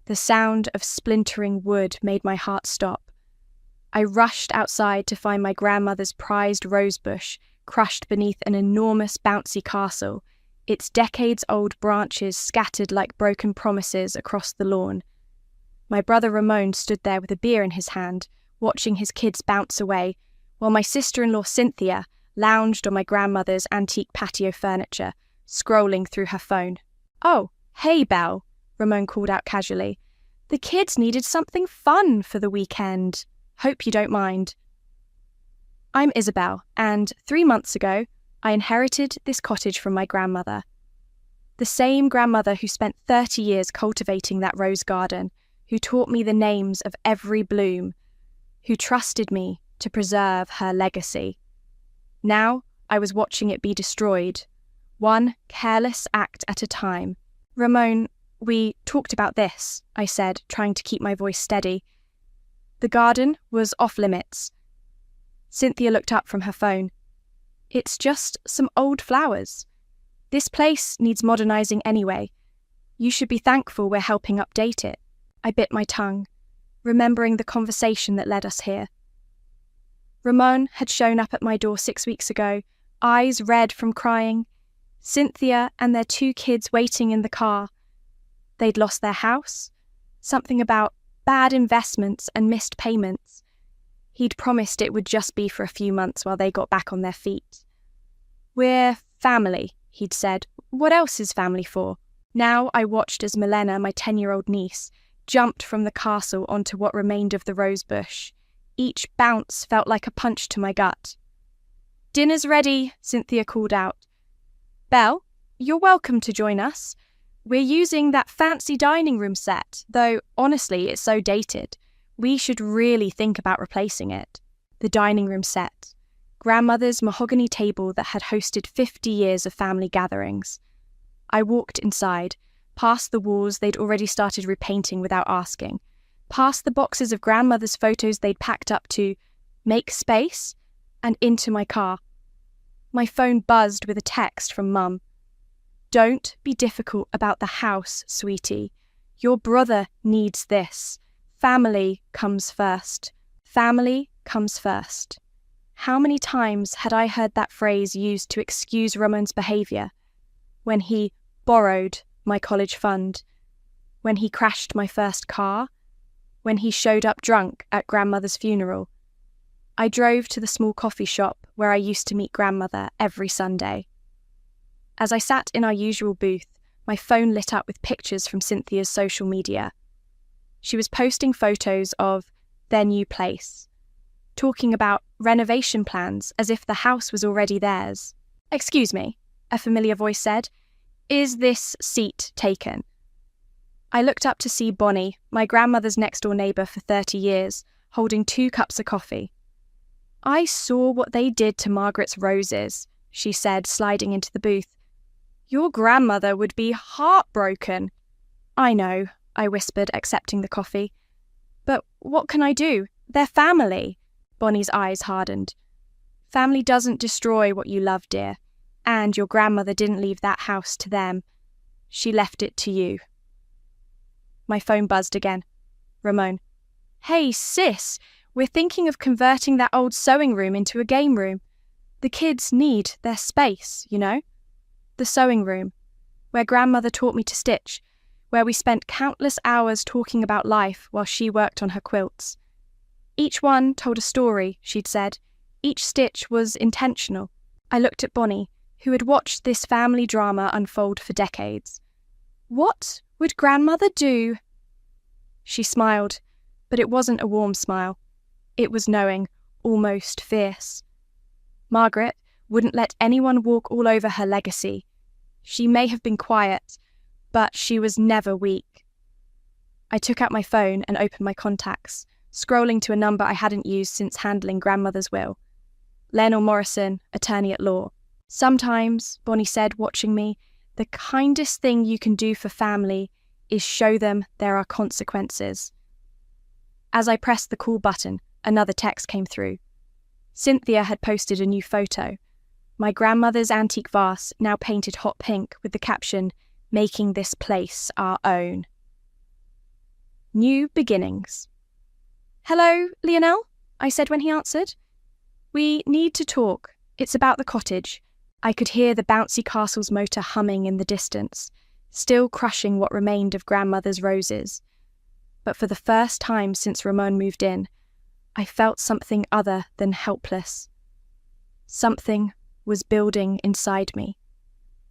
The sound of splintering wood made my heart stop. I rushed outside to find my grandmother's prized rosebush crushed beneath an enormous bouncy castle, its decades-old branches scattered like broken promises across the lawn. My brother Ramon stood there with a beer in his hand, watching his kids bounce away, while my sister-in-law Cynthia lounged on my grandmother's antique patio furniture, scrolling through her phone. "Oh, hey, Belle," Ramon called out casually. "The kids needed something fun for the weekend. Hope you don't mind." I'm Isabel, and 3 months ago, I inherited this cottage from my grandmother. The same grandmother who spent 30 years cultivating that rose garden, who taught me the names of every bloom, who trusted me to preserve her legacy. Now, I was watching it be destroyed, one careless act at a time. "Ramon, we talked about this," I said, trying to keep my voice steady. The garden was off limits. Cynthia looked up from her phone. "It's just some old flowers. This place needs modernizing anyway. You should be thankful we're helping update it." I bit my tongue, remembering the conversation that led us here. Ramon had shown up at my door 6 weeks ago, eyes red from crying. Cynthia and their 2 kids waiting in the car. They'd lost their house, something about bad investments and missed payments. He'd promised it would just be for a few months while they got back on their feet. "We're family," he'd said. "What else is family for?" Now I watched as Milena, my 10-year-old niece, jumped from the castle onto what remained of the rose bush. Each bounce felt like a punch to my gut. "Dinner's ready," Cynthia called out. "Belle, you're welcome to join us. We're using that fancy dining room set, though honestly it's so dated. We should really think about replacing it." The dining room set. Grandmother's mahogany table that had hosted 50 years of family gatherings. I walked inside, past the walls they'd already started repainting without asking, past the boxes of grandmother's photos they'd packed up to make space, and into my car. My phone buzzed with a text from Mum. "Don't be difficult about the house, sweetie. Your brother needs this. Family comes first. Family comes first." How many times had I heard that phrase used to excuse Ramon's behaviour? When he borrowed my college fund, when he crashed my first car, when he showed up drunk at grandmother's funeral. I drove to the small coffee shop where I used to meet grandmother every Sunday. As I sat in our usual booth, my phone lit up with pictures from Cynthia's social media. She was posting photos of their new place, talking about renovation plans as if the house was already theirs. "Excuse me," a familiar voice said. "Is this seat taken?" I looked up to see Bonnie, my grandmother's next-door neighbour for 30 years, holding 2 cups of coffee. "I saw what they did to Margaret's roses," she said, sliding into the booth. "Your grandmother would be heartbroken." "I know," I whispered, accepting the coffee. "But what can I do? They're family." Bonnie's eyes hardened. "Family doesn't destroy what you love, dear. And your grandmother didn't leave that house to them. She left it to you." My phone buzzed again. Ramon. "Hey, sis, we're thinking of converting that old sewing room into a game room. The kids need their space, you know? The sewing room, where grandmother taught me to stitch, where we spent countless hours talking about life while she worked on her quilts. Each one told a story, she'd said. Each stitch was intentional." I looked at Bonnie, who had watched this family drama unfold for decades. "What would grandmother do?" She smiled, but it wasn't a warm smile. It was knowing, almost fierce. Margaret wouldn't let anyone walk all over her legacy. She may have been quiet, but she was never weak. I took out my phone and opened my contacts, scrolling to a number I hadn't used since handling grandmother's will. Lionel Morrison, attorney at law. "Sometimes," Bonnie said, watching me, "the kindest thing you can do for family is show them there are consequences." As I pressed the call button, another text came through. Cynthia had posted a new photo. My grandmother's antique vase, now painted hot pink, with the caption, "Making this place our own." New beginnings. "Hello, Lionel," I said when he answered. "We need to talk. It's about the cottage." I could hear the bouncy castle's motor humming in the distance, still crushing what remained of grandmother's roses. But for the first time since Ramon moved in, I felt something other than helpless. Something was building inside me.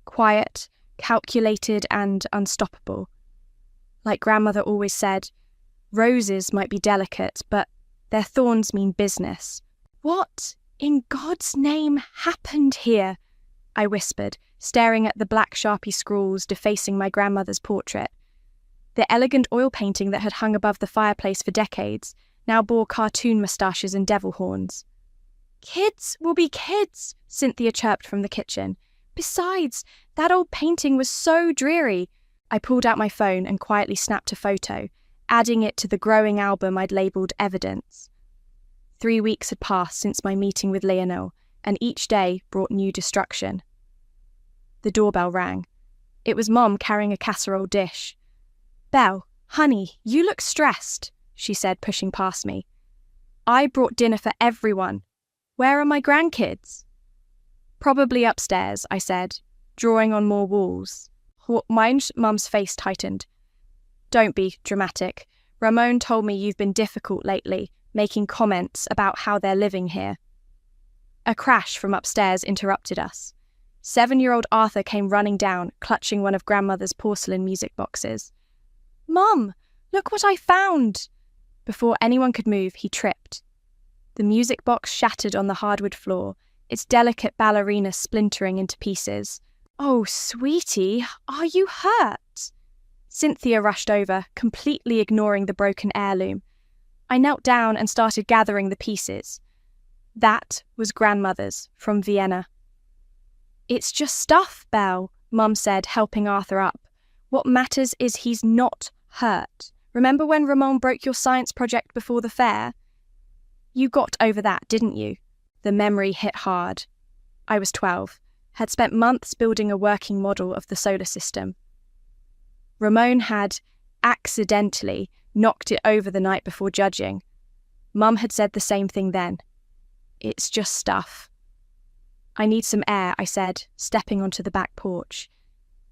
Quiet, calculated, and unstoppable. Like grandmother always said, roses might be delicate, but their thorns mean business. "What in God's name happened here?" I whispered, staring at the black Sharpie scrawls defacing my grandmother's portrait. The elegant oil painting that had hung above the fireplace for decades now bore cartoon moustaches and devil horns. "Kids will be kids," Cynthia chirped from the kitchen. "Besides, that old painting was so dreary." I pulled out my phone and quietly snapped a photo, adding it to the growing album I'd labelled evidence. 3 weeks had passed since my meeting with Leonel, and each day brought new destruction. The doorbell rang. It was Mom carrying a casserole dish. "Belle, honey, you look stressed," she said, pushing past me. "I brought dinner for everyone. Where are my grandkids?" "Probably upstairs," I said, drawing on more walls. Mum's face tightened. "Don't be dramatic. Ramon told me you've been difficult lately, making comments about how they're living here." A crash from upstairs interrupted us. 7-year-old Arthur came running down, clutching one of grandmother's porcelain music boxes. "Mum, look what I found!" Before anyone could move, he tripped. The music box shattered on the hardwood floor, its delicate ballerina splintering into pieces. "Oh, sweetie, are you hurt?" Cynthia rushed over, completely ignoring the broken heirloom. I knelt down and started gathering the pieces. That was grandmother's, from Vienna. "It's just stuff, Belle," Mum said, helping Arthur up. "What matters is he's not hurt. Remember when Ramon broke your science project before the fair? You got over that, didn't you?" The memory hit hard. I was 12, had spent months building a working model of the solar system. Ramon had accidentally knocked it over the night before judging. Mum had said the same thing then. "It's just stuff." "I need some air," I said, stepping onto the back porch.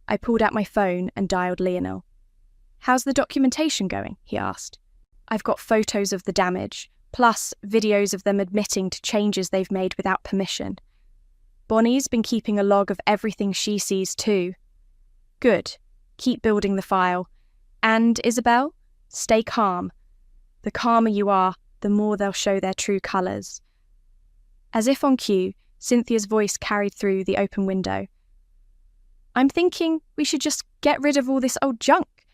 I pulled out my phone and dialed Lionel. "How's the documentation going?" he asked. "I've got photos of the damage, plus videos of them admitting to changes they've made without permission. Bonnie's been keeping a log of everything she sees too." "Good. Keep building the file. And, Isabel, stay calm. The calmer you are, the more they'll show their true colours." As if on cue, Cynthia's voice carried through the open window. "I'm thinking we should just get rid of all this old junk.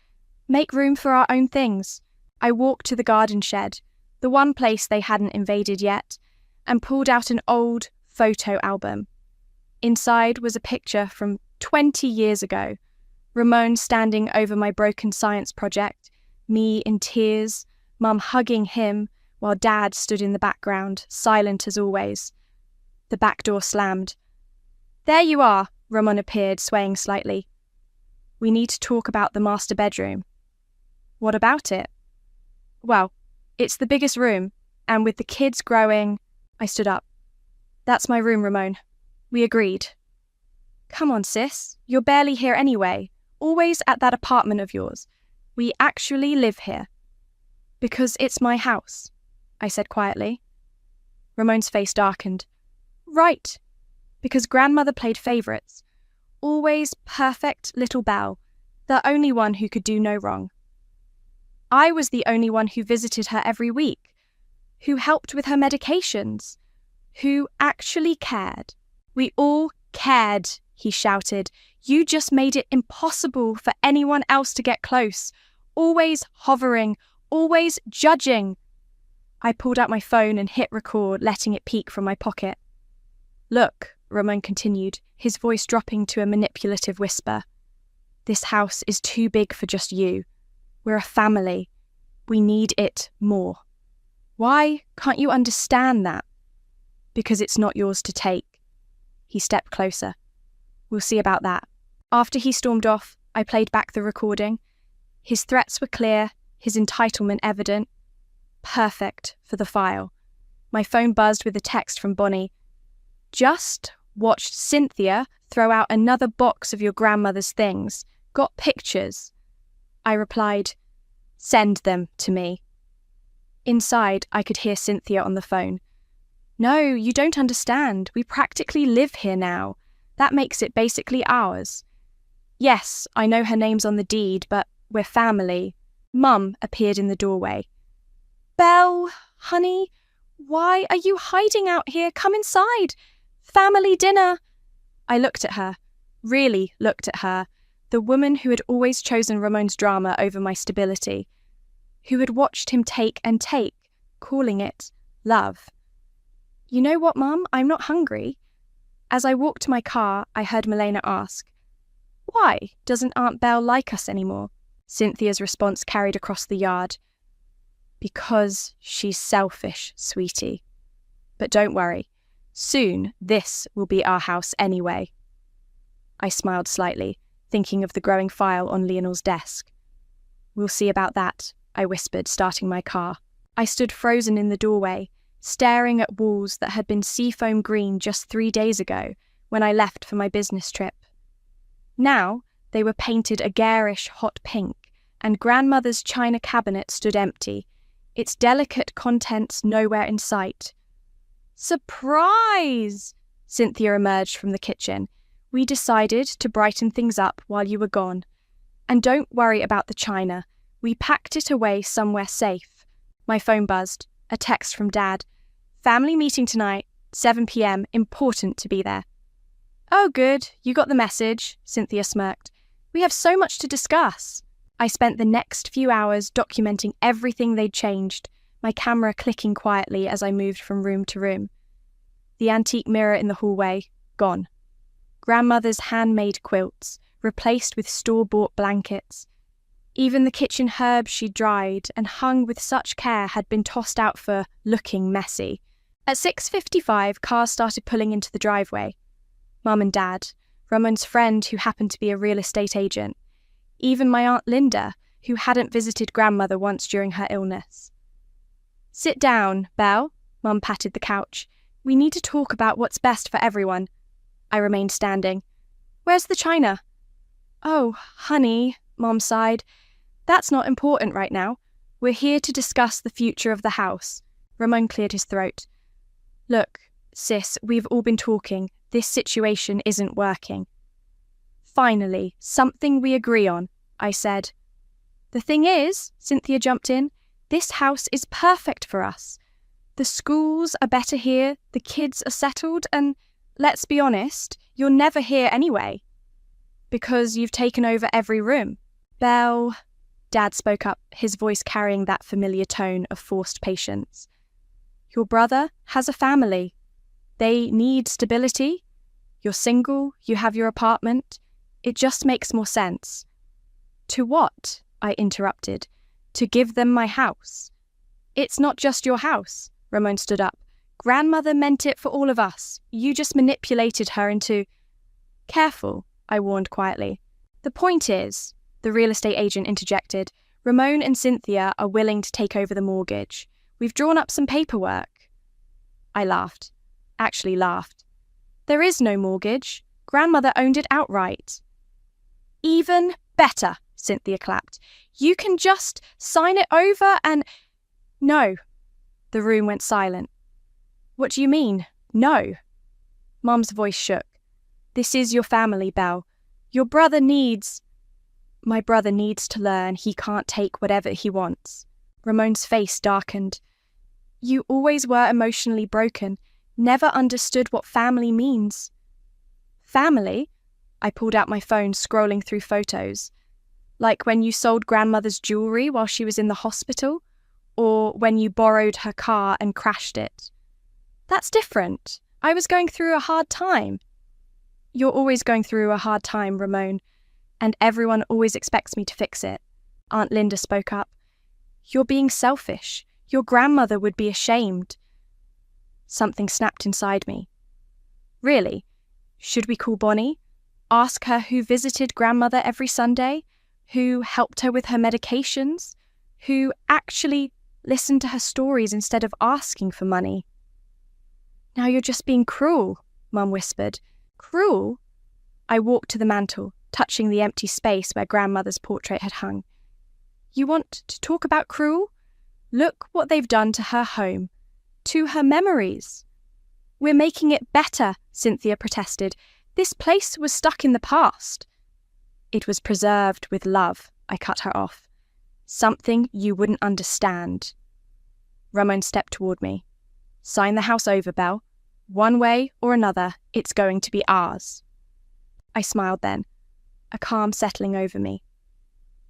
Make room for our own things." I walked to the garden shed, the one place they hadn't invaded yet, and pulled out an old photo album. Inside was a picture from 20 years ago. Ramon standing over my broken science project, me in tears, Mum hugging him, while Dad stood in the background, silent as always. The back door slammed. "There you are," Ramon appeared, swaying slightly. "We need to talk about the master bedroom." "What about it?" "Well, it's the biggest room, and with the kids growing..." I stood up. "That's my room, Ramon. We agreed." "Come on, sis. You're barely here anyway. Always at that apartment of yours. We actually live here." "Because it's my house," I said quietly. Ramon's face darkened. "Right. Because grandmother played favourites. Always perfect little Belle, the only one who could do no wrong. I was the only one who visited her every week, who helped with her medications, who actually cared. We all cared," he shouted. "You just made it impossible for anyone else to get close. Always hovering, always judging." I pulled out my phone and hit record, letting it peek from my pocket. "Look," Ramon continued, his voice dropping to a manipulative whisper. "This house is too big for just you. We're a family. We need it more. Why can't you understand that? Because it's not yours to take." He stepped closer. "We'll see about that." After he stormed off, I played back the recording. His threats were clear, his entitlement evident. Perfect for the file. My phone buzzed with a text from Bonnie. Just watched Cynthia throw out another box of your grandmother's things. Got pictures. I replied, send them to me. Inside, I could hear Cynthia on the phone. No, you don't understand. We practically live here now. That makes it basically ours. Yes, I know her name's on the deed, but we're family. Mum appeared in the doorway. Belle, honey, why are you hiding out here? Come inside. Family dinner. I looked at her, really looked at her, the woman who had always chosen Ramon's drama over my stability, who had watched him take and take, calling it love. You know what, Mum? I'm not hungry. As I walked to my car, I heard Milena ask, why doesn't Aunt Belle like us anymore? Cynthia's response carried across the yard. Because she's selfish, sweetie. But don't worry. Soon, this will be our house anyway. I smiled slightly, thinking of the growing file on Leonor's desk. We'll see about that, I whispered, starting my car. I stood frozen in the doorway, staring at walls that had been seafoam green just 3 days ago when I left for my business trip. Now, they were painted a garish hot pink, and grandmother's china cabinet stood empty, its delicate contents nowhere in sight. Surprise! Cynthia emerged from the kitchen. We decided to brighten things up while you were gone. And don't worry about the china. We packed it away somewhere safe. My phone buzzed. A text from Dad. Family meeting tonight, 7 p.m. Important to be there. Oh, good. You got the message, Cynthia smirked. We have so much to discuss. I spent the next few hours documenting everything they'd changed, my camera clicking quietly as I moved from room to room. The antique mirror in the hallway, gone. Grandmother's handmade quilts, replaced with store-bought blankets. Even the kitchen herbs she dried and hung with such care had been tossed out for looking messy. At 6:55, cars started pulling into the driveway. Mum and Dad, Ramon's friend who happened to be a real estate agent, even my Aunt Linda, who hadn't visited grandmother once during her illness. Sit down, Belle, Mum patted the couch. We need to talk about what's best for everyone. I remained standing. Where's the china? Oh, honey, Mom sighed. That's not important right now. We're here to discuss the future of the house. Ramon cleared his throat. Look, sis, we've all been talking. This situation isn't working. Finally, something we agree on, I said. The thing is, Cynthia jumped in, this house is perfect for us. The schools are better here, the kids are settled, and let's be honest, you're never here anyway. Because you've taken over every room. Belle, Dad spoke up, his voice carrying that familiar tone of forced patience. Your brother has a family. They need stability. You're single, you have your apartment. It just makes more sense. To what? I interrupted. To give them my house. It's not just your house, Ramon stood up. Grandmother meant it for all of us. You just manipulated her into... Careful, I warned quietly. The point is, the real estate agent interjected, Ramon and Cynthia are willing to take over the mortgage. We've drawn up some paperwork. I laughed. Actually laughed. There is no mortgage. Grandmother owned it outright. Even better, Cynthia clapped. You can just sign it over and... No. The room went silent. What do you mean, no? Mum's voice shook. This is your family, Belle. Your brother needs... My brother needs to learn he can't take whatever he wants. Ramon's face darkened. You always were emotionally broken, never understood what family means. Family? I pulled out my phone, scrolling through photos. Like when you sold grandmother's jewellery while she was in the hospital? Or when you borrowed her car and crashed it? That's different. I was going through a hard time. You're always going through a hard time, Ramon, and everyone always expects me to fix it. Aunt Linda spoke up. You're being selfish. Your grandmother would be ashamed. Something snapped inside me. Really? Should we call Bonnie? Ask her who visited grandmother every Sunday? Who helped her with her medications? who actually listened to her stories instead of asking for money. "Now you're just being cruel," Mum whispered. "Cruel?" I walked to the mantel, touching the empty space where Grandmother's portrait had hung. "You want to talk about cruel? Look what they've done to her home, to her memories." "We're making it better," Cynthia protested. "This place was stuck in the past." "It was preserved with love," I cut her off. "Something you wouldn't understand." Ramon stepped toward me. "Sign the house over, Belle. One way or another, it's going to be ours." I smiled then, a calm settling over me.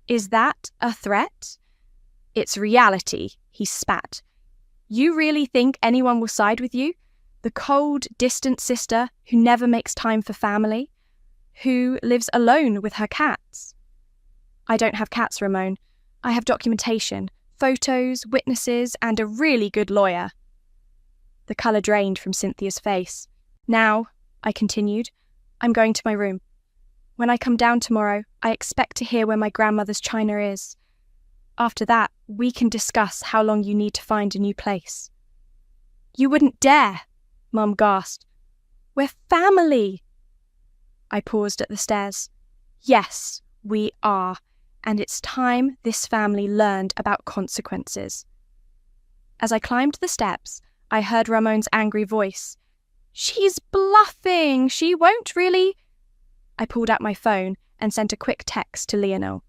"Is that a threat?" "It's reality," he spat. "You really think anyone will side with you? The cold, distant sister who never makes time for family? Who lives alone with her cats?" "I don't have cats, Ramon. I have documentation, photos, witnesses, and a really good lawyer." The colour drained from Cynthia's face. "Now," I continued, "I'm going to my room. When I come down tomorrow, I expect to hear where my grandmother's china is. After that, we can discuss how long you need to find a new place." "You wouldn't dare!" Mum gasped. "We're family!" I paused at the stairs. "Yes, we are, and it's time this family learned about consequences." As I climbed the steps, I heard Ramon's angry voice. "She's bluffing! She won't really—" I pulled out my phone and sent a quick text to Lionel.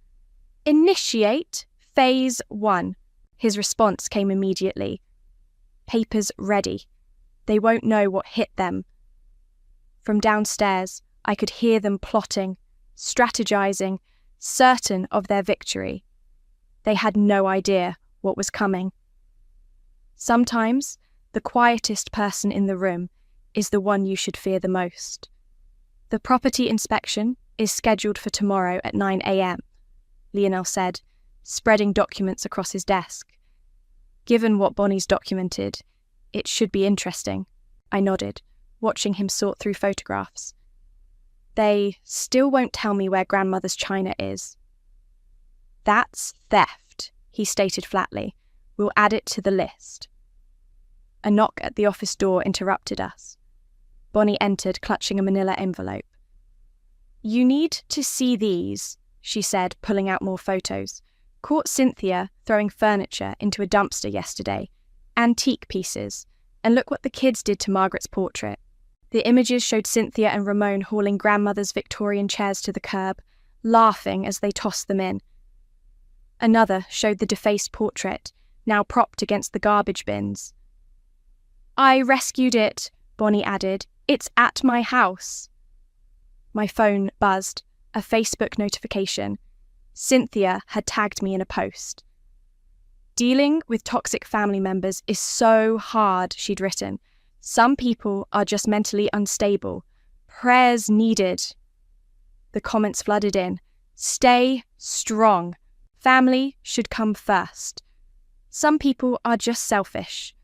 "Initiate Phase 1. His response came immediately. "Papers ready. They won't know what hit them." From downstairs, I could hear them plotting, strategizing, certain of their victory. They had no idea what was coming. Sometimes, the quietest person in the room is the one you should fear the most. "The property inspection is scheduled for tomorrow at 9 a.m, Lionel said, spreading documents across his desk. "Given what Bonnie's documented, it should be interesting," I nodded, watching him sort through photographs. "They still won't tell me where Grandmother's china is." "That's theft," he stated flatly. "We'll add it to the list." A knock at the office door interrupted us. Bonnie entered, clutching a manila envelope. "You need to see these," she said, pulling out more photos. "Caught Cynthia throwing furniture into a dumpster yesterday. Antique pieces. And look what the kids did to Margaret's portrait." The images showed Cynthia and Ramon hauling Grandmother's Victorian chairs to the curb, laughing as they tossed them in. Another showed the defaced portrait, now propped against the garbage bins. "I rescued it," Bonnie added. "It's at my house." My phone buzzed, a Facebook notification. Cynthia had tagged me in a post. "Dealing with toxic family members is so hard," she'd written. "Some people are just mentally unstable. Prayers needed." The comments flooded in. "Stay strong. Family should come first. Some people are just selfish."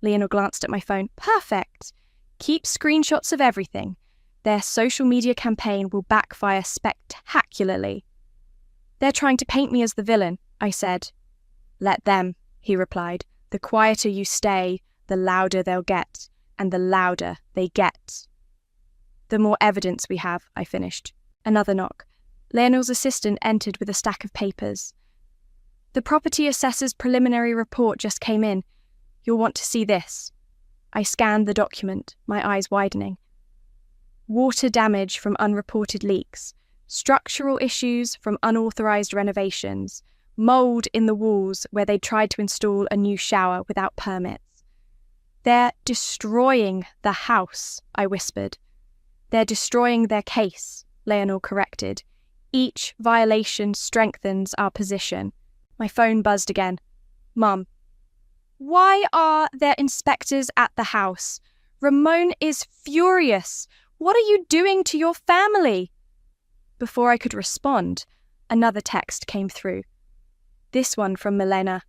Lionel glanced at my phone. "Perfect. Keep screenshots of everything. Their social media campaign will backfire spectacularly." "They're trying to paint me as the villain," I said. "Let them," he replied. "The quieter you stay, the louder they'll get, and the louder they get." "The more evidence we have," I finished. Another knock. Lionel's assistant entered with a stack of papers. "The property assessor's preliminary report just came in. You'll want to see this." I scanned the document, my eyes widening. Water damage from unreported leaks, structural issues from unauthorized renovations, mold in the walls where they tried to install a new shower without permits. "They're destroying the house," I whispered. "They're destroying their case," Lionel corrected. "Each violation strengthens our position." My phone buzzed again. "Mum, why are there inspectors at the house? Ramon is furious. What are you doing to your family?" Before I could respond, another text came through. This one from Milena.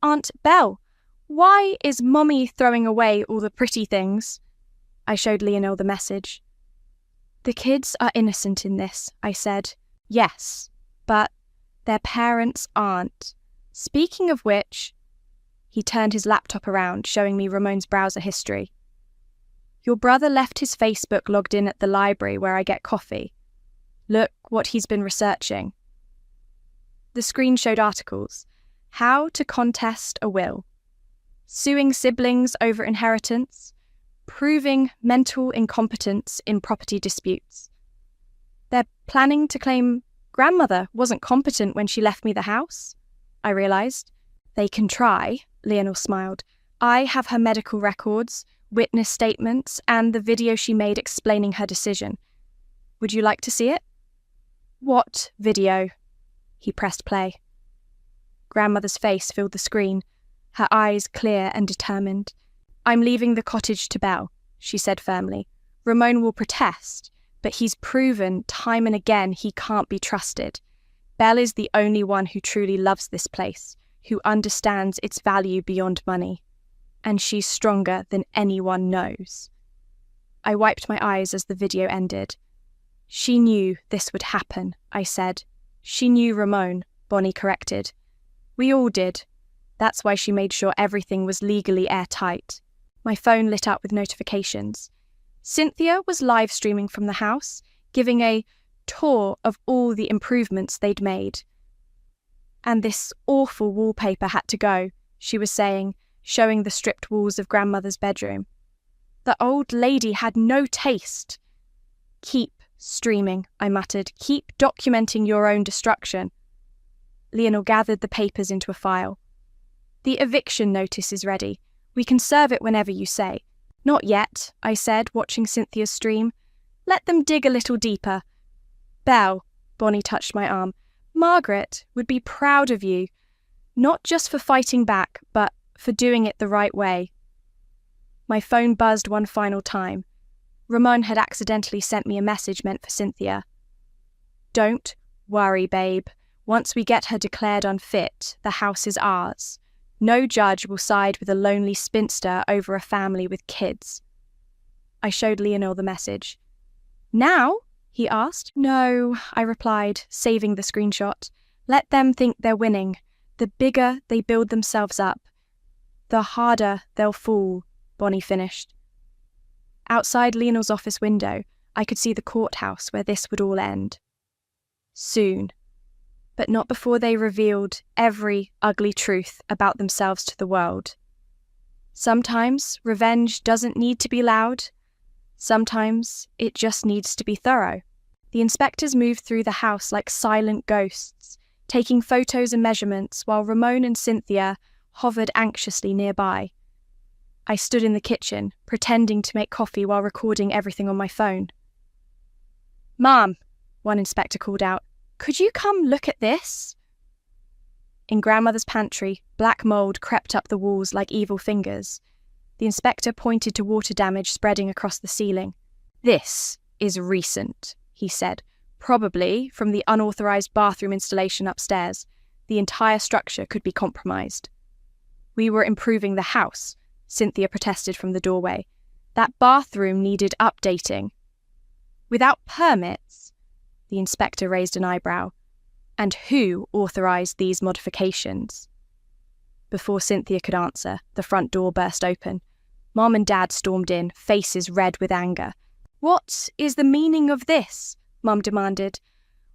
"Aunt Belle, why is Mommy throwing away all the pretty things?" I showed Lionel the message. "The kids are innocent in this," I said. "Yes, but their parents aren't. Speaking of which, he turned his laptop around, showing me Ramon's browser history. Your brother left his Facebook logged in at the library where I get coffee. Look what he's been researching. The screen showed articles. How to contest a will. Suing siblings over inheritance. Proving mental incompetence in property disputes. They're planning to claim grandmother wasn't competent when she left me the house, I realised. They can try, Leonor smiled. I have her medical records, witness statements, and the video she made explaining her decision. Would you like to see it? What video? He pressed play. Grandmother's face filled the screen, her eyes clear and determined. I'm leaving the cottage to Belle, she said firmly. Ramon will protest, but he's proven time and again he can't be trusted. Belle is the only one who truly loves this place, who understands its value beyond money. And she's stronger than anyone knows. I wiped my eyes as the video ended. She knew this would happen, I said. She knew Ramon, Bonnie corrected. We all did. That's why she made sure everything was legally airtight. My phone lit up with notifications. Cynthia was live streaming from the house, giving a tour of all the improvements they'd made. And this awful wallpaper had to go, she was saying, showing the stripped walls of grandmother's bedroom. The old lady had no taste. Keep streaming, I muttered. Keep documenting your own destruction. Leonor gathered the papers into a file. The eviction notice is ready. We can serve it whenever you say. Not yet, I said, watching Cynthia's stream. Let them dig a little deeper. Belle, Bonnie touched my arm. Margaret would be proud of you, not just for fighting back, but for doing it the right way. My phone buzzed one final time. Ramon had accidentally sent me a message meant for Cynthia. Don't worry, babe. Once we get her declared unfit, the house is ours. No judge will side with a lonely spinster over a family with kids. I showed Leonor the message. Now? He asked. No, I replied, saving the screenshot. Let them think they're winning. The bigger they build themselves up, the harder they'll fall, Bonnie finished. Outside Leonor's office window, I could see the courthouse where this would all end. Soon. But not before they revealed every ugly truth about themselves to the world. Sometimes revenge doesn't need to be loud. Sometimes it just needs to be thorough. The inspectors moved through the house like silent ghosts, taking photos and measurements while Ramon and Cynthia hovered anxiously nearby. I stood in the kitchen, pretending to make coffee while recording everything on my phone. Mom, one inspector called out, could you come look at this? In grandmother's pantry, black mould crept up the walls like evil fingers. The inspector pointed to water damage spreading across the ceiling. This is recent, he said, probably from the unauthorized bathroom installation upstairs. The entire structure could be compromised. We were improving the house, Cynthia protested from the doorway. That bathroom needed updating. Without permits? The inspector raised an eyebrow. And who authorized these modifications? Before Cynthia could answer, the front door burst open. Mom and Dad stormed in, faces red with anger. What is the meaning of this? Mum demanded.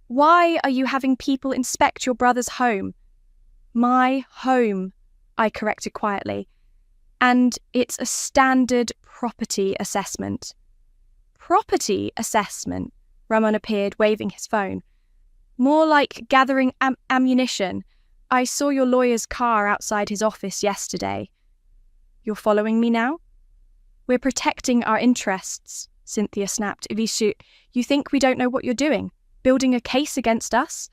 Why are you having people inspect your brother's home? My home, I corrected quietly. And it's a standard property assessment. Property assessment? Ramon appeared, waving his phone. More like gathering ammunition. I saw your lawyer's car outside his office yesterday. You're following me now? We're protecting our interests, Cynthia snapped. If you think we don't know what you're doing? Building a case against us?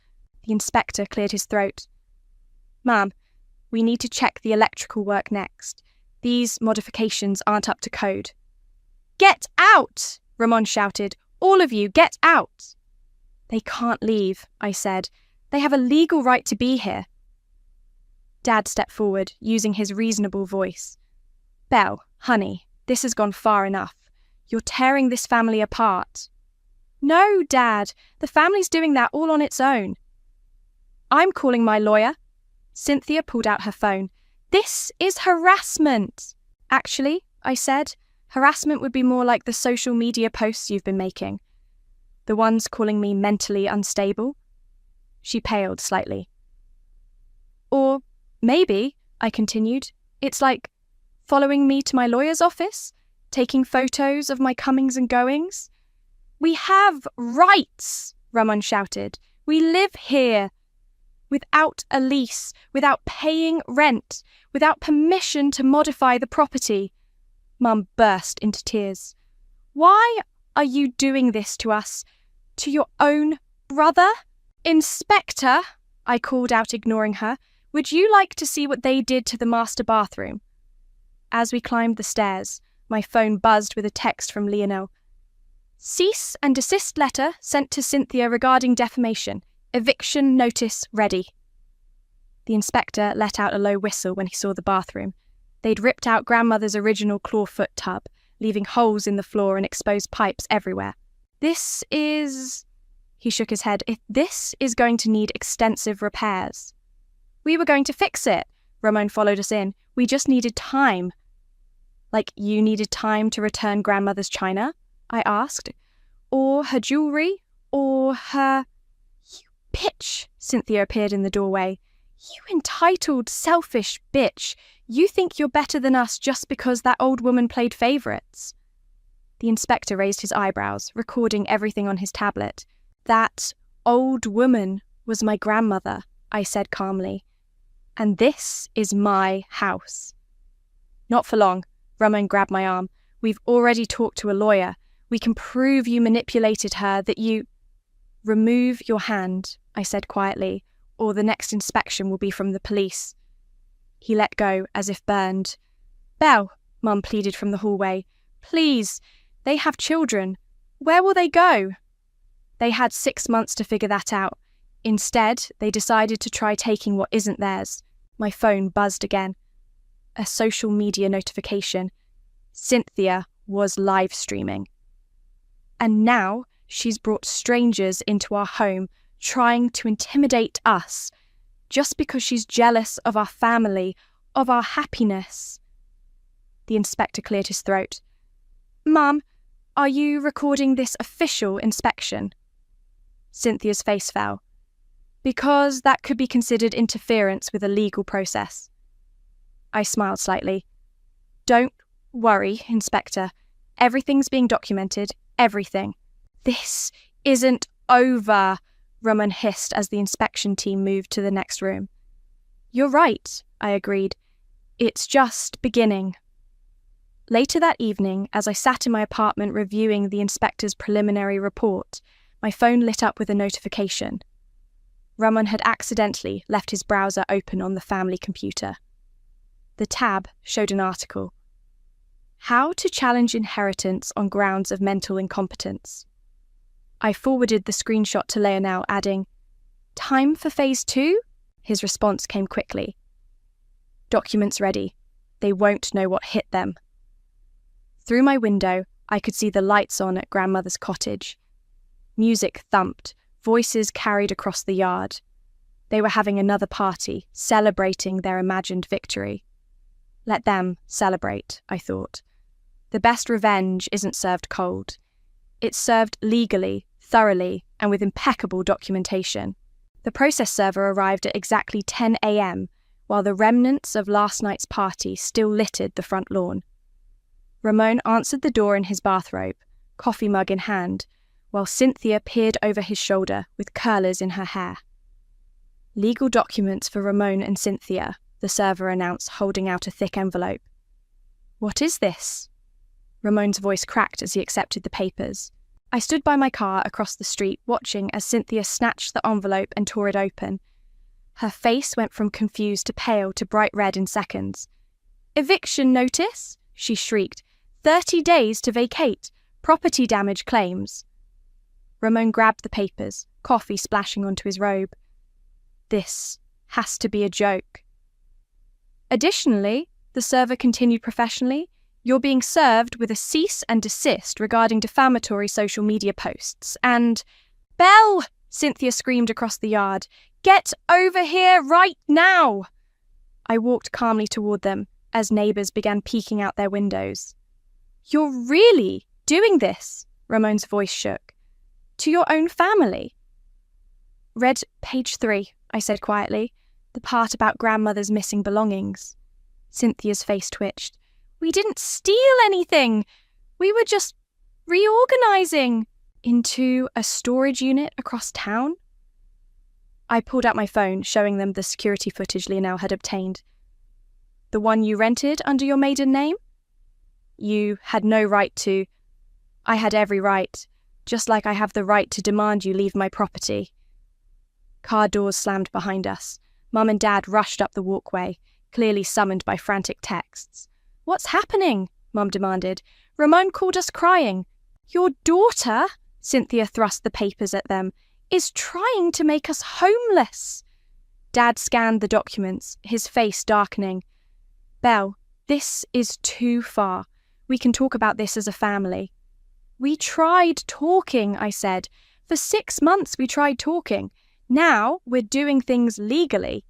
The inspector cleared his throat. Ma'am, we need to check the electrical work next. These modifications aren't up to code. Get out! Ramon shouted. All of you, get out! They can't leave, I said. They have a legal right to be here. Dad stepped forward, using his reasonable voice. Belle, honey, this has gone far enough. You're tearing this family apart. No, Dad, the family's doing that all on its own. I'm calling my lawyer. Cynthia pulled out her phone. "This is harassment!" "Actually," I said, "harassment would be more like the social media posts you've been making. The ones calling me mentally unstable." She paled slightly. "Or maybe," I continued, "it's like following me to my lawyer's office, taking photos of my comings and goings." "We have rights," Ramon shouted. "We live here. Without a lease, without paying rent, without permission to modify the property." Mum burst into tears. "Why are you doing this to us? To your own brother?" "Inspector," I called out, ignoring her, "would you like to see what they did to the master bathroom?" As we climbed the stairs, my phone buzzed with a text from Lionel. "Cease and desist letter sent to Cynthia regarding defamation. Eviction notice ready." The inspector let out a low whistle when he saw the bathroom. They'd ripped out grandmother's original clawfoot tub, leaving holes in the floor and exposed pipes everywhere. "This is..." He shook his head. "This is going to need extensive repairs." "We were going to fix it." Ramon followed us in. "We just needed time." "Like you needed time to return grandmother's china?" I asked. "Or her jewellery? Or her..." "You bitch!" Cynthia appeared in the doorway. "You entitled, selfish bitch. You think you're better than us just because that old woman played favourites." The inspector raised his eyebrows, recording everything on his tablet. "That old woman was my grandmother," I said calmly. "And this is my house." "Not for long." Ramon grabbed my arm. "We've already talked to a lawyer. We can prove you manipulated her, that you..." "Remove your hand," I said quietly, "or the next inspection will be from the police." He let go, as if burned. "Belle," Mum pleaded from the hallway, "please, they have children. Where will they go?" They had 6 months to figure that out. Instead, they decided to try taking what isn't theirs. My phone buzzed again. A social media notification. Cynthia was live streaming. And now she's brought strangers into our home, trying to intimidate us, just because she's jealous of our family, of our happiness. The inspector cleared his throat. "Mum, are you recording this official inspection?" Cynthia's face fell. "Because that could be considered interference with a legal process." I smiled slightly. "Don't worry, Inspector. Everything's being documented. Everything." "This isn't over," Ramon hissed as the inspection team moved to the next room. "You're right," I agreed. "It's just beginning." Later that evening, as I sat in my apartment reviewing the inspector's preliminary report, my phone lit up with a notification. Ramon had accidentally left his browser open on the family computer. The tab showed an article. "How to challenge inheritance on grounds of mental incompetence." I forwarded the screenshot to Lionel, adding, "Time for phase 2? His response came quickly. "Documents ready. They won't know what hit them." Through my window, I could see the lights on at grandmother's cottage. Music thumped, voices carried across the yard. They were having another party, celebrating their imagined victory. Let them celebrate, I thought. The best revenge isn't served cold. It's served legally, thoroughly, and with impeccable documentation. The process server arrived at exactly 10 a.m., while the remnants of last night's party still littered the front lawn. Ramon answered the door in his bathrobe, coffee mug in hand, while Cynthia peered over his shoulder with curlers in her hair. "Legal documents for Ramon and Cynthia," the server announced, holding out a thick envelope. "What is this?" Ramon's voice cracked as he accepted the papers. I stood by my car across the street, watching as Cynthia snatched the envelope and tore it open. Her face went from confused to pale to bright red in seconds. "Eviction notice?" she shrieked. 30 days to vacate. Property damage claims." Ramon grabbed the papers, coffee splashing onto his robe. "This has to be a joke." "Additionally," the server continued professionally, "you're being served with a cease and desist regarding defamatory social media posts and..." "Belle!" Cynthia screamed across the yard. "Get over here right now!" I walked calmly toward them as neighbours began peeking out their windows. "You're really doing this?" Ramon's voice shook. "To your own family?" "Read page 3, I said quietly, the part about grandmother's missing belongings. Cynthia's face twitched. "We didn't steal anything. We were just reorganizing into a storage unit across town." I pulled out my phone, showing them the security footage Lionel had obtained. "The one you rented under your maiden name?" "You had no right to." "I had every right, just like I have the right to demand you leave my property." Car doors slammed behind us. Mum and Dad rushed up the walkway, clearly summoned by frantic texts. "What's happening?" Mum demanded. "Ramon called us crying." "Your daughter," Cynthia thrust the papers at them, "is trying to make us homeless." Dad scanned the documents, his face darkening. "Belle, this is too far. We can talk about this as a family." "We tried talking," I said. "For 6 months we tried talking. Now we're doing things legally."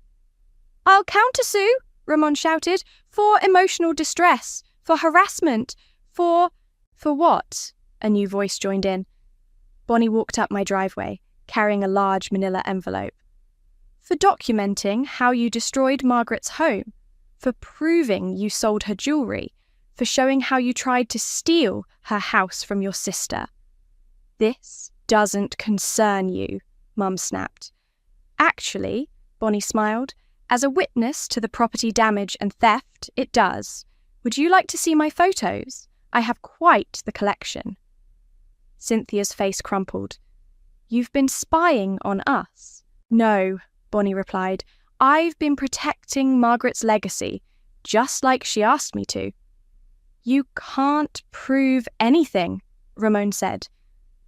"I'll countersue," Ramon shouted, "for emotional distress, for harassment, for what?" A new voice joined in. Bonnie walked up my driveway, carrying a large manila envelope. "For documenting how you destroyed Margaret's home, for proving you sold her jewellery, for showing how you tried to steal her house from your sister." "This doesn't concern you," Mum snapped. "Actually," Bonnie smiled, "as a witness to the property damage and theft, it does. Would you like to see my photos? I have quite the collection." Cynthia's face crumpled. "You've been spying on us?" "No," Bonnie replied. "I've been protecting Margaret's legacy, just like she asked me to." "You can't prove anything," Ramon said,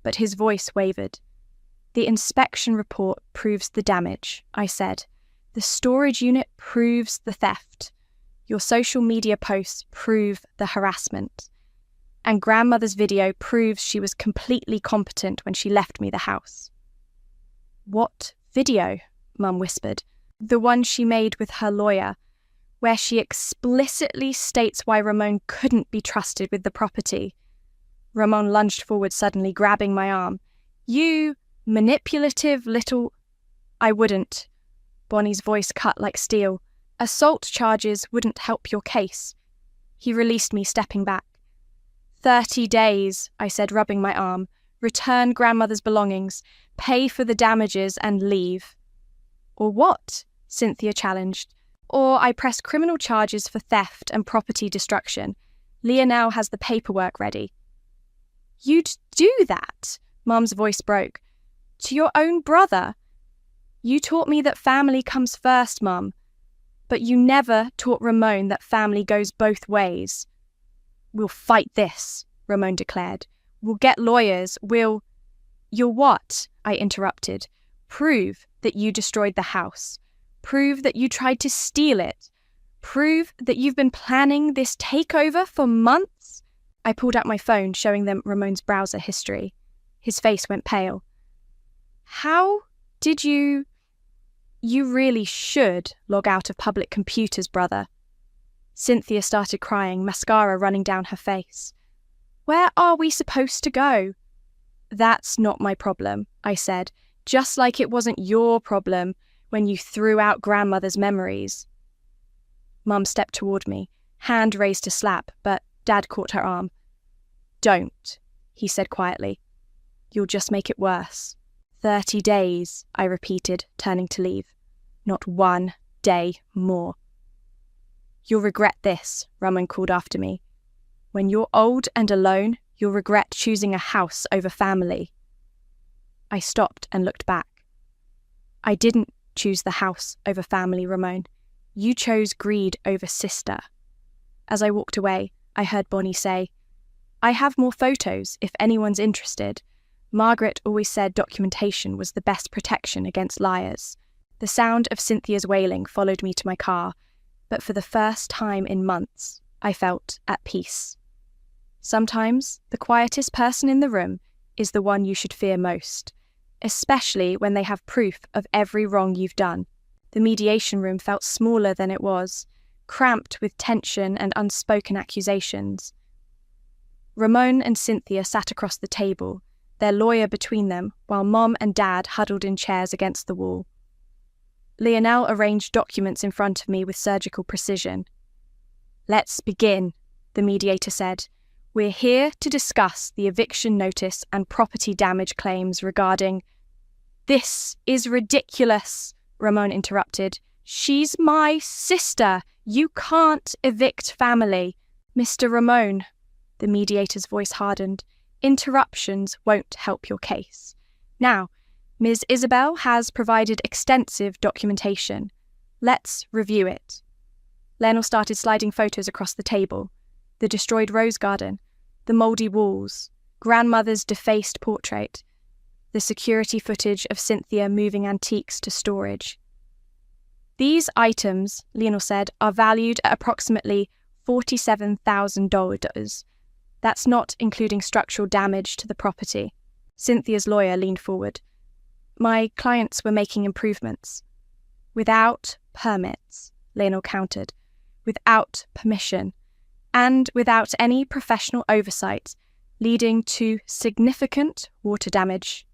but his voice wavered. "The inspection report proves the damage," I said. "The storage unit proves the theft. Your social media posts prove the harassment. And grandmother's video proves she was completely competent when she left me the house." "What video?" Mum whispered. "The one she made with her lawyer, where she explicitly states why Ramon couldn't be trusted with the property." Ramon lunged forward suddenly, grabbing my arm. "You manipulative little—" "I wouldn't." Bonnie's voice cut like steel. "Assault charges wouldn't help your case." He released me, stepping back. 30 days, I said, rubbing my arm. "Return grandmother's belongings, pay for the damages and leave." "Or what?" Cynthia challenged. "Or I press criminal charges for theft and property destruction. Lionel has the paperwork ready." "You'd do that?" Mum's voice broke. "To your own brother? You taught me that family comes first, Mum. But you never taught Ramon that family goes both ways." "We'll fight this," Ramon declared. "We'll get lawyers, we'll—" "You'll what?" I interrupted. "Prove that you destroyed the house. Prove that you tried to steal it. Prove that you've been planning this takeover for months." I pulled out my phone, showing them Ramon's browser history. His face went pale. "How did you—" "You really should log out of public computers, brother." Cynthia started crying, mascara running down her face. "Where are we supposed to go?" "That's not my problem," I said, "just like it wasn't your problem when you threw out grandmother's memories." Mum stepped toward me, hand raised to slap, but Dad caught her arm. "Don't," he said quietly. "You'll just make it worse." 30 days, I repeated, turning to leave. "Not 1 day more." "You'll regret this," Ramon called after me. "When you're old and alone, you'll regret choosing a house over family." I stopped and looked back. "I didn't choose the house over family, Ramon. You chose greed over sister." As I walked away, I heard Bonnie say, "I have more photos if anyone's interested. Margaret always said documentation was the best protection against liars." The sound of Cynthia's wailing followed me to my car, but for the first time in months, I felt at peace. Sometimes the quietest person in the room is the one you should fear most. especially when they have proof of every wrong you've done. The mediation room felt smaller than it was, cramped with tension and unspoken accusations. Ramon and Cynthia sat across the table, their lawyer between them, while Mom and Dad huddled in chairs against the wall. Lionel arranged documents in front of me with surgical precision. "Let's begin," the mediator said. "We're here to discuss the eviction notice and property damage claims regarding—" "This is ridiculous," Ramon interrupted. "She's my sister. You can't evict family." "Mr. Ramon," the mediator's voice hardened, "interruptions won't help your case. Now, Ms. Isabel has provided extensive documentation. Let's review it." Lionel started sliding photos across the table. The destroyed rose garden, the mouldy walls, grandmother's defaced portrait, the security footage of Cynthia moving antiques to storage. "These items," Lionel said, "are valued at approximately $47,000. That's not including structural damage to the property." Cynthia's lawyer leaned forward. "My clients were making improvements." "Without permits," Lionel countered. "Without permission. And without any professional oversight, leading to significant water damage."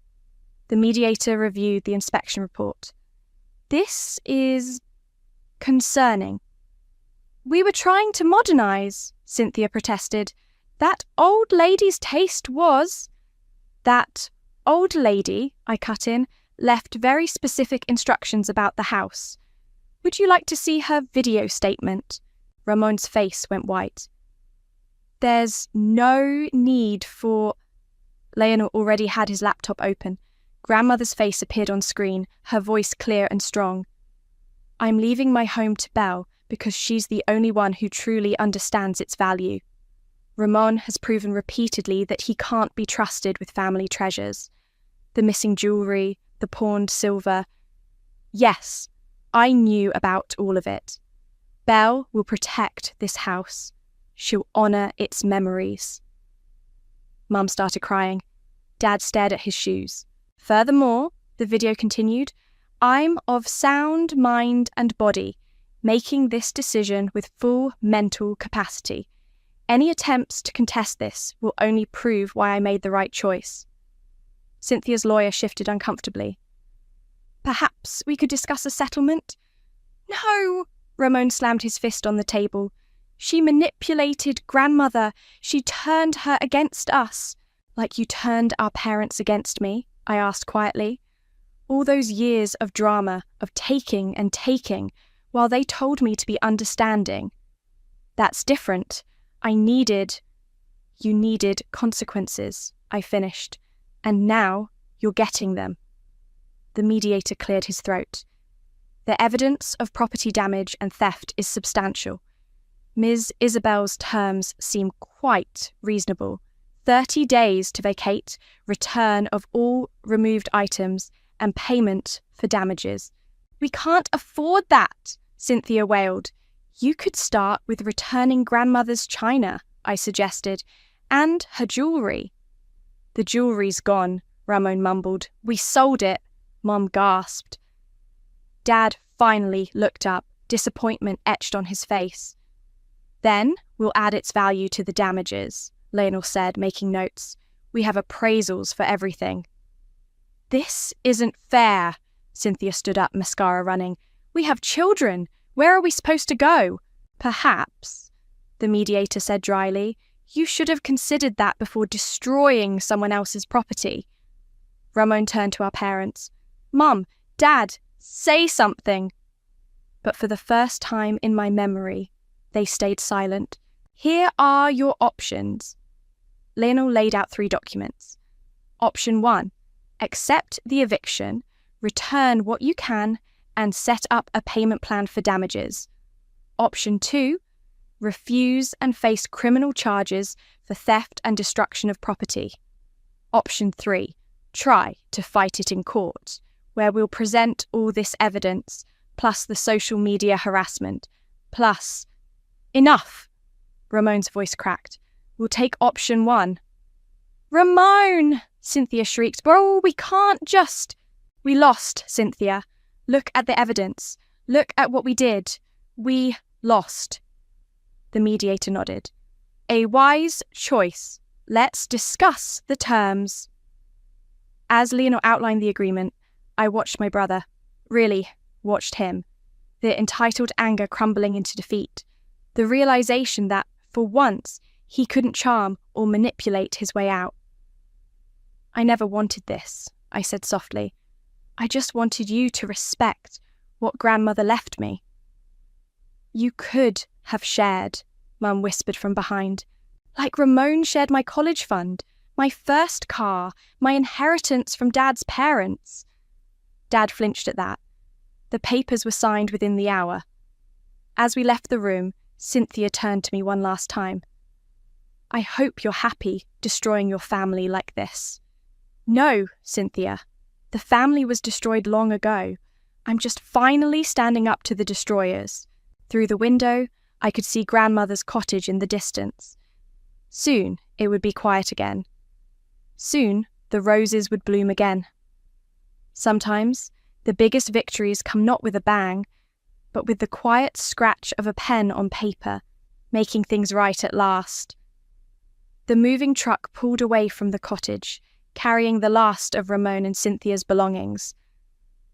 The mediator reviewed the inspection report. "This is concerning." "We were trying to modernize," Cynthia protested. "That old lady's taste was—" "That old lady," I cut in, "left very specific instructions about the house. Would you like to see her video statement?" Ramon's face went white. "There's no need for—" Lionel already had his laptop open. Grandmother's face appeared on screen, her voice clear and strong. "I'm leaving my home to Belle because she's the only one who truly understands its value. Ramon has proven repeatedly that he can't be trusted with family treasures. The missing jewelry, the pawned silver. Yes, I knew about all of it. Belle will protect this house. She'll honor its memories." Mum started crying. Dad stared at his shoes. "Furthermore," the video continued, "I'm of sound mind and body, making this decision with full mental capacity. Any attempts to contest this will only prove why I made the right choice." Cynthia's lawyer shifted uncomfortably. "Perhaps we could discuss a settlement?" "No!" Ramon slammed his fist on the table. "She manipulated grandmother. She turned her against us." "Like you turned our parents against me?" I asked quietly. "All those years of drama, of taking and taking, while they told me to be understanding. That's different. You needed consequences," I finished. "And now you're getting them." The mediator cleared his throat. "The evidence of property damage and theft is substantial. Ms. Isabel's terms seem quite reasonable. 30 days to vacate, return of all removed items, and payment for damages." "We can't afford that," Cynthia wailed. "You could start with returning grandmother's china," I suggested, "and her jewelry." "The jewelry's gone," Ramon mumbled. "We sold it," Mom gasped. Dad finally looked up, disappointment etched on his face. "Then we'll add its value to the damages," Lionel said, making notes. "We have appraisals for everything." "This isn't fair," Cynthia stood up, mascara running. "We have children. Where are we supposed to go?" "Perhaps," the mediator said dryly, "you should have considered that before destroying someone else's property." Ramon turned to our parents. "Mum, Dad, say something." But for the first time in my memory, they stayed silent. "Here are your options." Lionel laid out 3 documents. Option 1, accept the eviction, return what you can, and set up a payment plan for damages. Option 2, refuse and face criminal charges for theft and destruction of property. Option 3, try to fight it in court, where we'll present all this evidence, plus the social media harassment, plus... "Enough!" Ramon's voice cracked. "We'll take option 1. "Ramon!" Cynthia shrieked. Bro, we can't just... We lost, Cynthia. Look at the evidence. Look at what we did. We lost. The mediator nodded. A wise choice. Let's discuss the terms. As Leonor outlined the agreement, I watched my brother. Really watched him. The entitled anger crumbling into defeat. The realization that, for once, he couldn't charm or manipulate his way out. I never wanted this, I said softly. I just wanted you to respect what grandmother left me. You could have shared, Mum whispered from behind. Like Ramon shared my college fund, my first car, my inheritance from Dad's parents. Dad flinched at that. The papers were signed within the hour. As we left the room, Cynthia turned to me one last time. I hope you're happy destroying your family like this. No, Cynthia. The family was destroyed long ago. I'm just finally standing up to the destroyers. Through the window, I could see grandmother's cottage in the distance. Soon, it would be quiet again. Soon, the roses would bloom again. Sometimes, the biggest victories come not with a bang, but with the quiet scratch of a pen on paper, making things right at last. The moving truck pulled away from the cottage, carrying the last of Ramon and Cynthia's belongings.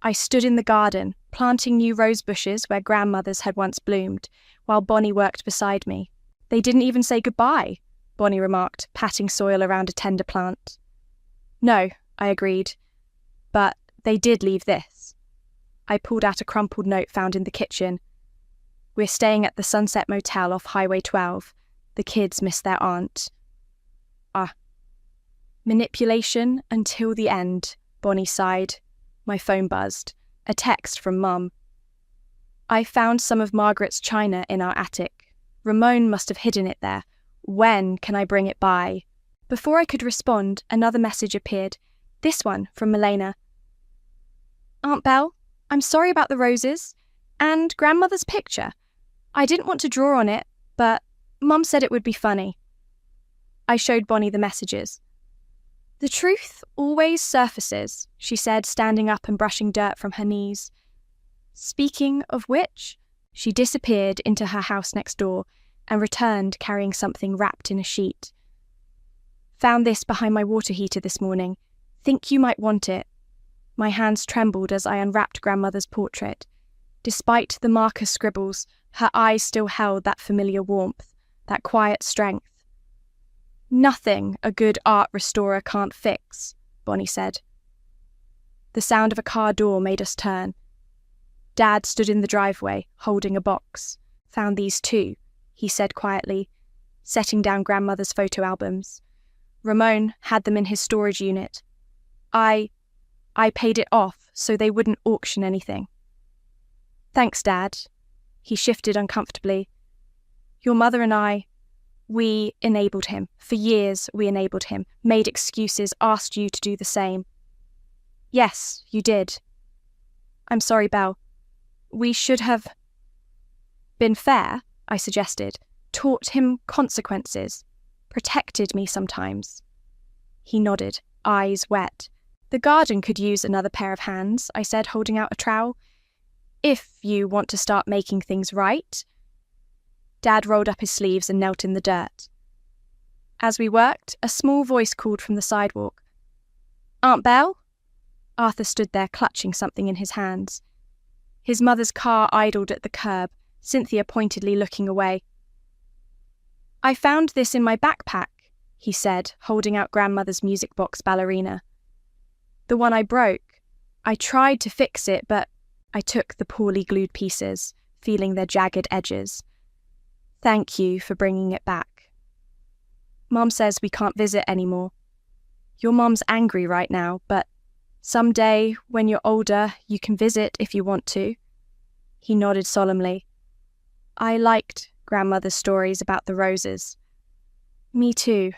I stood in the garden, planting new rose bushes where grandmother's had once bloomed, while Bonnie worked beside me. They didn't even say goodbye, Bonnie remarked, patting soil around a tender plant. No, I agreed, but they did leave this. I pulled out a crumpled note found in the kitchen. We're staying at the Sunset Motel off Highway 12. The kids miss their aunt. Manipulation until the end, Bonnie sighed. My phone buzzed. A text from Mum. I found some of Margaret's china in our attic. Ramon must have hidden it there. When can I bring it by? Before I could respond, another message appeared. This one from Milena. Aunt Belle, I'm sorry about the roses. And grandmother's picture. I didn't want to draw on it, but Mum said it would be funny. I showed Bonnie the messages. The truth always surfaces, she said, standing up and brushing dirt from her knees. Speaking of which, she disappeared into her house next door and returned carrying something wrapped in a sheet. Found this behind my water heater this morning. Think you might want it. My hands trembled as I unwrapped grandmother's portrait. Despite the marker scribbles, her eyes still held that familiar warmth, that quiet strength. Nothing a good art restorer can't fix, Bonnie said. The sound of a car door made us turn. Dad stood in the driveway, holding a box. Found these too, he said quietly, setting down grandmother's photo albums. Ramon had them in his storage unit. I paid it off so they wouldn't auction anything. Thanks, Dad. He shifted uncomfortably. Your mother and we enabled him. For years, we enabled him, made excuses, asked you to do the same. Yes, you did. I'm sorry, Belle. We should have been fair, I suggested, taught him consequences, protected me sometimes. He nodded, eyes wet. The garden could use another pair of hands, I said, holding out a trowel. If you want to start making things right. Dad rolled up his sleeves and knelt in the dirt. As we worked, a small voice called from the sidewalk. Aunt Belle? Arthur stood there clutching something in his hands. His mother's car idled at the curb, Cynthia pointedly looking away. I found this in my backpack, he said, holding out grandmother's music box ballerina. The one I broke. I tried to fix it, but I took the poorly glued pieces, feeling their jagged edges. Thank you for bringing it back. Mom says we can't visit anymore. Your mom's angry right now, but someday, when you're older, you can visit if you want to. He nodded solemnly. I liked grandmother's stories about the roses. Me too.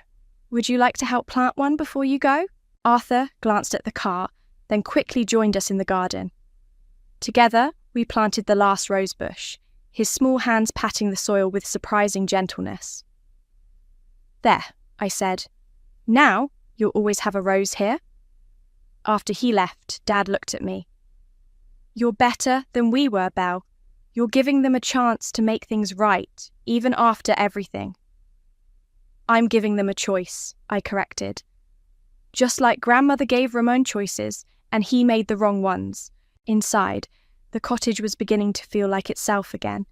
Would you like to help plant one before you go? Arthur glanced at the car, then quickly joined us in the garden. Together, we planted the last rose bush, his small hands patting the soil with surprising gentleness. There, I said. Now, You'll always have a rose here? After he left, Dad looked at me. You're better than we were, Belle. You're giving them a chance to make things right, even after everything. I'm giving them a choice, I corrected. Just like Grandmother gave Ramon choices, and he made the wrong ones. Inside, the cottage was beginning to feel like itself again.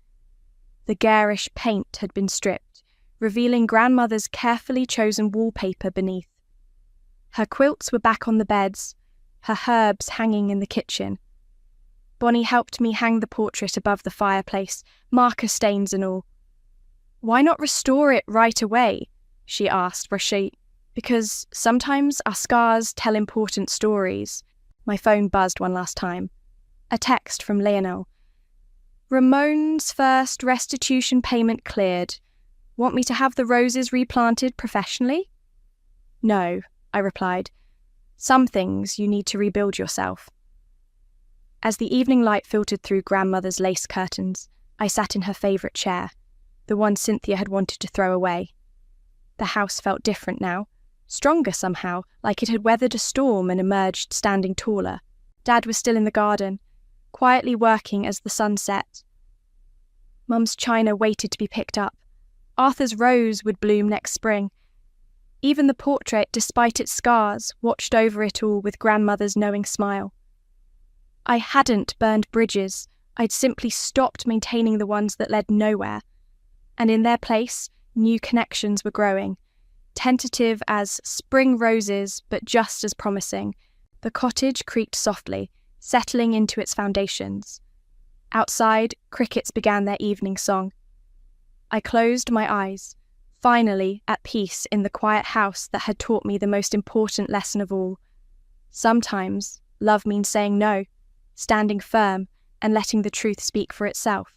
The garish paint had been stripped, revealing Grandmother's carefully chosen wallpaper beneath. Her quilts were back on the beds, her herbs hanging in the kitchen. Bonnie helped me hang the portrait above the fireplace, marker stains and all. Why not restore it right away? She asked, because sometimes our scars tell important stories. My phone buzzed one last time. A text from Leonel. Ramon's first restitution payment cleared. Want me to have the roses replanted professionally? No, I replied. Some things you need to rebuild yourself. As the evening light filtered through Grandmother's lace curtains, I sat in her favourite chair, the one Cynthia had wanted to throw away. The house felt different now, stronger somehow, like it had weathered a storm and emerged standing taller. Dad was still in the garden, quietly working as the sun set. Mum's china waited to be picked up. Arthur's rose would bloom next spring. Even the portrait, despite its scars, watched over it all with Grandmother's knowing smile. I hadn't burned bridges, I'd simply stopped maintaining the ones that led nowhere. And in their place, new connections were growing. Tentative as spring roses, but just as promising. The cottage creaked softly, settling into its foundations. Outside, crickets began their evening song. I closed my eyes, finally at peace in the quiet house that had taught me the most important lesson of all. Sometimes, love means saying no, standing firm, and letting the truth speak for itself.